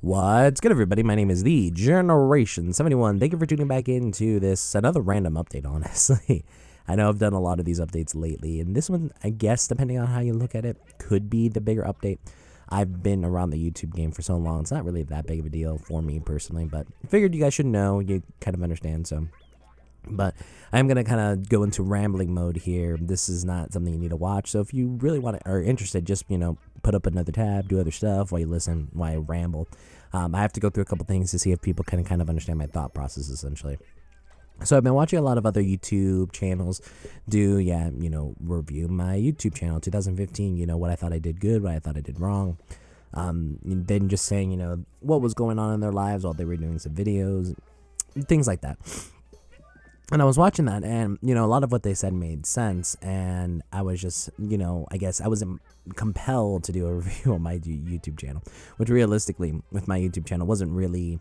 What's good, everybody? My name is the Generation 71. Thank you for tuning back into this another random update, honestly. I know I've done a lot of these updates lately, and this one, I guess, depending on how you look at it, could be the bigger update. I've been around the YouTube game for so long, it's not really that big of a deal for me personally, but I figured you guys should know, you kind of understand, so. But I'm going to kind of go into rambling mode here. This is not something you need to watch, so if you really want to, are interested, just, put up another tab, do other stuff while you listen, while I ramble. I have to go through a couple things to see if people can kind of understand my thought process, essentially. So I've been watching a lot of other YouTube channels review my YouTube channel 2015, what I thought I did good, what I thought I did wrong. Then just saying, what was going on in their lives while they were doing some videos, things like that. And I was watching that, and, a lot of what they said made sense, and I was just, I guess I was compelled to do a review on my YouTube channel, which realistically, with my YouTube channel, wasn't really,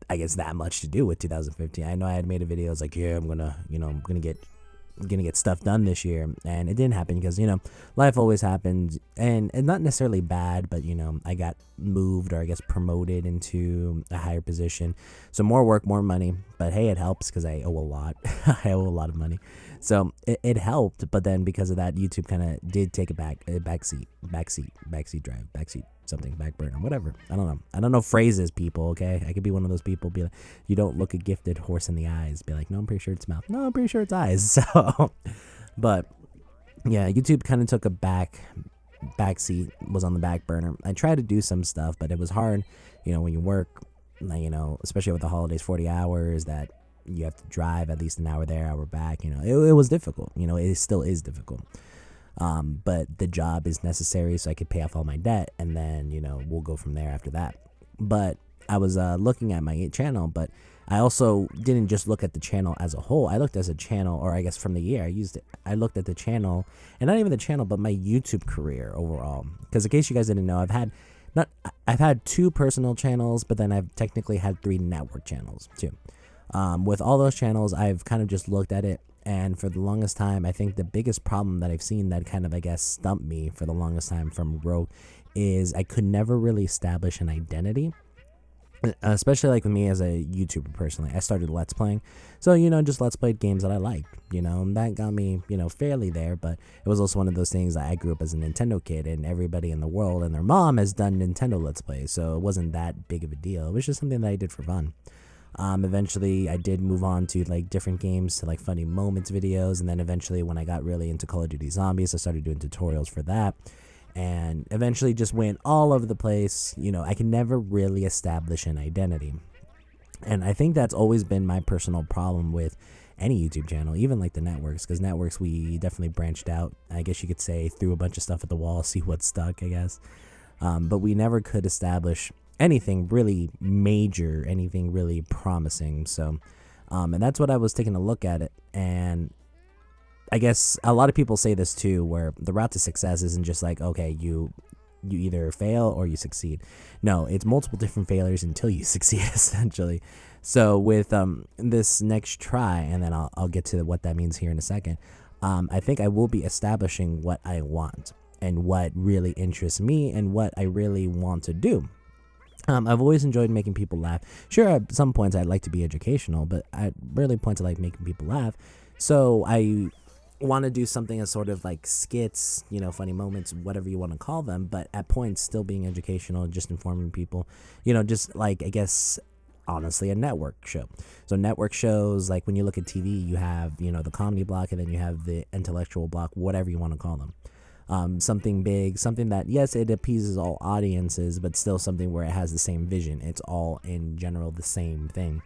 I guess, that much to do with 2015. I know I had made a video, I was like, yeah, I'm gonna get stuff done this year, and it didn't happen because life always happens, and not necessarily bad, but I got moved, or I guess promoted into a higher position, so more work, more money, but hey, it helps because I owe a lot. I owe a lot of money, so it helped. But then because of that, YouTube kind of did take a backseat something, back burner, whatever. I don't know phrases, people. Okay, I could be one of those people, be like, you don't look a gifted horse in the eyes, be like, no, I'm pretty sure it's mouth, no, I'm pretty sure it's eyes. So but yeah, YouTube kind of took a backseat, was on the back burner. I tried to do some stuff, but it was hard, when you work, especially with the holidays, 40 hours that you have to drive at least an hour there, hour back, it was difficult. It still is difficult. But the job is necessary so I could pay off all my debt, and then, we'll go from there after that. But I was looking at my channel, but I also didn't just look at the channel as a whole. I looked as a channel, or I guess from the year I looked at the channel, and not even the channel, but my YouTube career overall. Because in case you guys didn't know, I've had 2 personal channels, but then I've technically had 3 network channels too. With all those channels, I've kind of just looked at it. And for the longest time, I think the biggest problem that I've seen that kind of, I guess, stumped me for the longest time from Rogue is I could never really establish an identity. Especially like with me as a YouTuber personally. I started Let's Playing. So, just Let's Play games that I liked, and that got me, fairly there. But it was also one of those things that I grew up as a Nintendo kid, and everybody in the world and their mom has done Nintendo Let's Plays. So it wasn't that big of a deal. It was just something that I did for fun. Eventually I did move on to like different games, to like funny moments videos, and then eventually when I got really into Call of Duty Zombies, I started doing tutorials for that, and eventually just went all over the place. I can never really establish an identity, and I think that's always been my personal problem with any YouTube channel, even like the networks, because networks, we definitely branched out, I guess you could say, threw a bunch of stuff at the wall, see what stuck, I guess. But we never could establish anything really major, anything really promising. So and that's what I was taking a look at it. And I guess a lot of people say this too, where the route to success isn't just like, okay, you either fail or you succeed. No, it's multiple different failures until you succeed, essentially. So with this next try, and then I'll get to what that means here in a second, I think I will be establishing what I want and what really interests me and what I really want to do. I've always enjoyed making people laugh. Sure, at some points I'd like to be educational, but at really points I like making people laugh. So I want to do something as sort of like skits, funny moments, whatever you want to call them, but at points still being educational, just informing people, just like, I guess, honestly, a network show. So network shows, like when you look at TV, you have, the comedy block, and then you have the intellectual block, whatever you want to call them. Something big, something that, yes, it appeases all audiences, but still something where it has the same vision. It's all in general the same thing.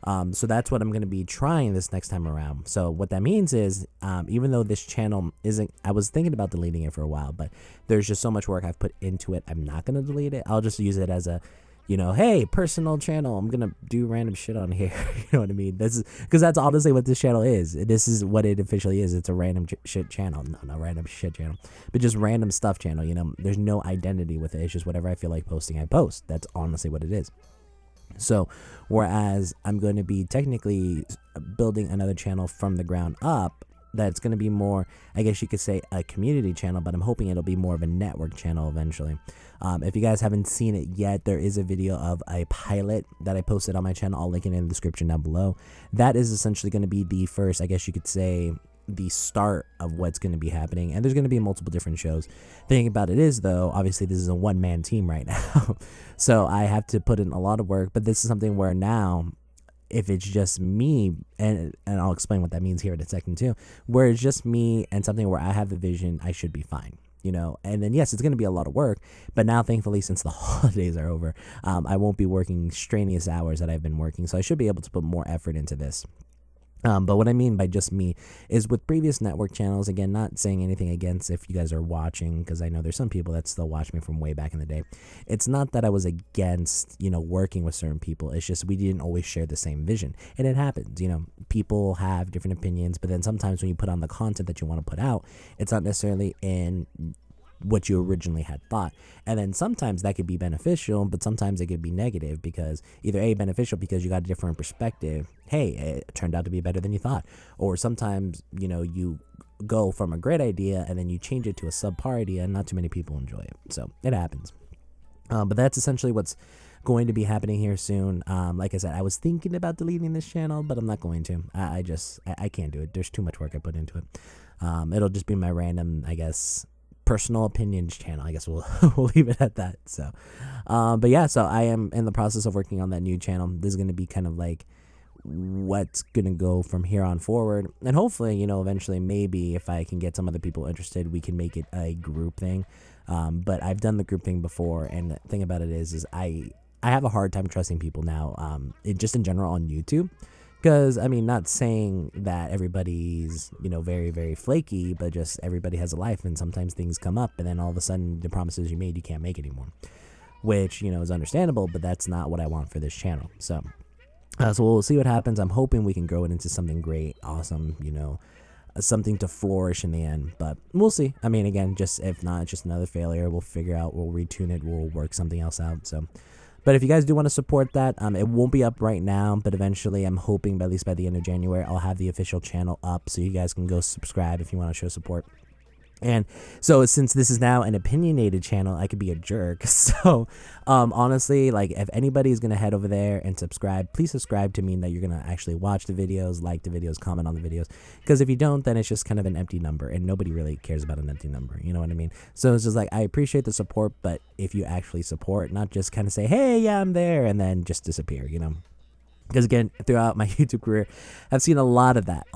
So that's what I'm going to be trying this next time around. So what that means is, even though this channel isn't, I was thinking about deleting it for a while, but there's just so much work I've put into it. I'm not going to delete it. I'll just use it as a, hey, personal channel, I'm going to do random shit on here. You know what I mean? This is, because that's honestly what this channel is. This is what it officially is. It's a random shit channel. No, not random shit channel, but just random stuff channel. There's no identity with it. It's just whatever I feel like posting, I post. That's honestly what it is. So, whereas I'm going to be technically building another channel from the ground up, that it's going to be more, I guess you could say, a community channel, but I'm hoping it'll be more of a network channel eventually. If you guys haven't seen it yet, there is a video of a pilot that I posted on my channel. I'll link it in the description down below. That is essentially going to be the first, I guess you could say, the start of what's going to be happening, and there's going to be multiple different shows. Thing about it is, though, obviously this is a one-man team right now, so I have to put in a lot of work, but this is something where now, if it's just me, and I'll explain what that means here in a second too, where it's just me and something where I have the vision, I should be fine, you know. And then yes, it's going to be a lot of work, but now thankfully, since the holidays are over, I won't be working strenuous hours that I've been working, so I should be able to put more effort into this. But what I mean by just me is with previous network channels, again, not saying anything against if you guys are watching, because I know there's some people that still watch me from way back in the day. It's not that I was against, you know, working with certain people. It's just we didn't always share the same vision. And it happens, you know, people have different opinions, but then sometimes when you put on the content that you want to put out, it's not necessarily in what you originally had thought. And then sometimes that could be beneficial, but sometimes it could be negative, because either A, beneficial because you got a different perspective, hey, it turned out to be better than you thought, or sometimes, you know, you go from a great idea and then you change it to a subpar idea and not too many people enjoy it. So it happens. But that's essentially what's going to be happening here soon. Like I said, I was thinking about deleting this channel, but I'm not going to. I can't do it. There's too much work I put into it. It'll just be my random, I guess, personal opinions channel. I guess we'll leave it at that. So but yeah, so I am in the process of working on that new channel. This is going to be kind of like what's gonna go from here on forward, and hopefully, you know, eventually, maybe if I can get some other people interested, we can make it a group thing. But I've done the group thing before, and the thing about it is I have a hard time trusting people now, just in general on YouTube. Because, I mean, not saying that everybody's, you know, very, very flaky, but just everybody has a life, and sometimes things come up, and then all of a sudden the promises you made, you can't make anymore. Which, you know, is understandable, but that's not what I want for this channel. So we'll see what happens. I'm hoping we can grow it into something great, awesome, you know, something to flourish in the end. But we'll see. I mean, again, just if not, just another failure. We'll figure out, we'll retune it, we'll work something else out. So... But if you guys do want to support that, it won't be up right now, but eventually I'm hoping by at least by the end of January, I'll have the official channel up so you guys can go subscribe if you want to show support. And so since this is now an opinionated channel, I could be a jerk. So honestly, like, if anybody is going to head over there and subscribe, please subscribe to mean that you're going to actually watch the videos, like the videos, comment on the videos. Because if you don't, then it's just kind of an empty number, and nobody really cares about an empty number. You know what I mean? So it's just like, I appreciate the support, but if you actually support, not just kind of say, hey, yeah, I'm there, and then just disappear, you know? Because again, throughout my YouTube career, I've seen a lot of that,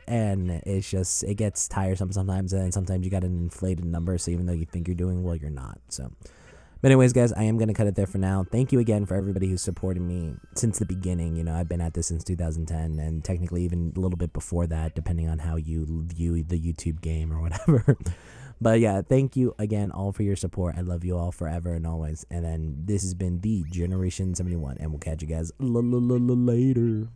and it's just, it gets tiresome sometimes, and sometimes you got an inflated number, so even though you think you're doing well, you're not. So, but anyways, guys, I am going to cut it there for now. Thank you again for everybody who's supported me since the beginning. You know, I've been at this since 2010, and technically even a little bit before that, depending on how you view the YouTube game or whatever. But yeah, thank you again all for your support. I love you all forever and always. And then this has been the Generation 71, and we'll catch you guys later.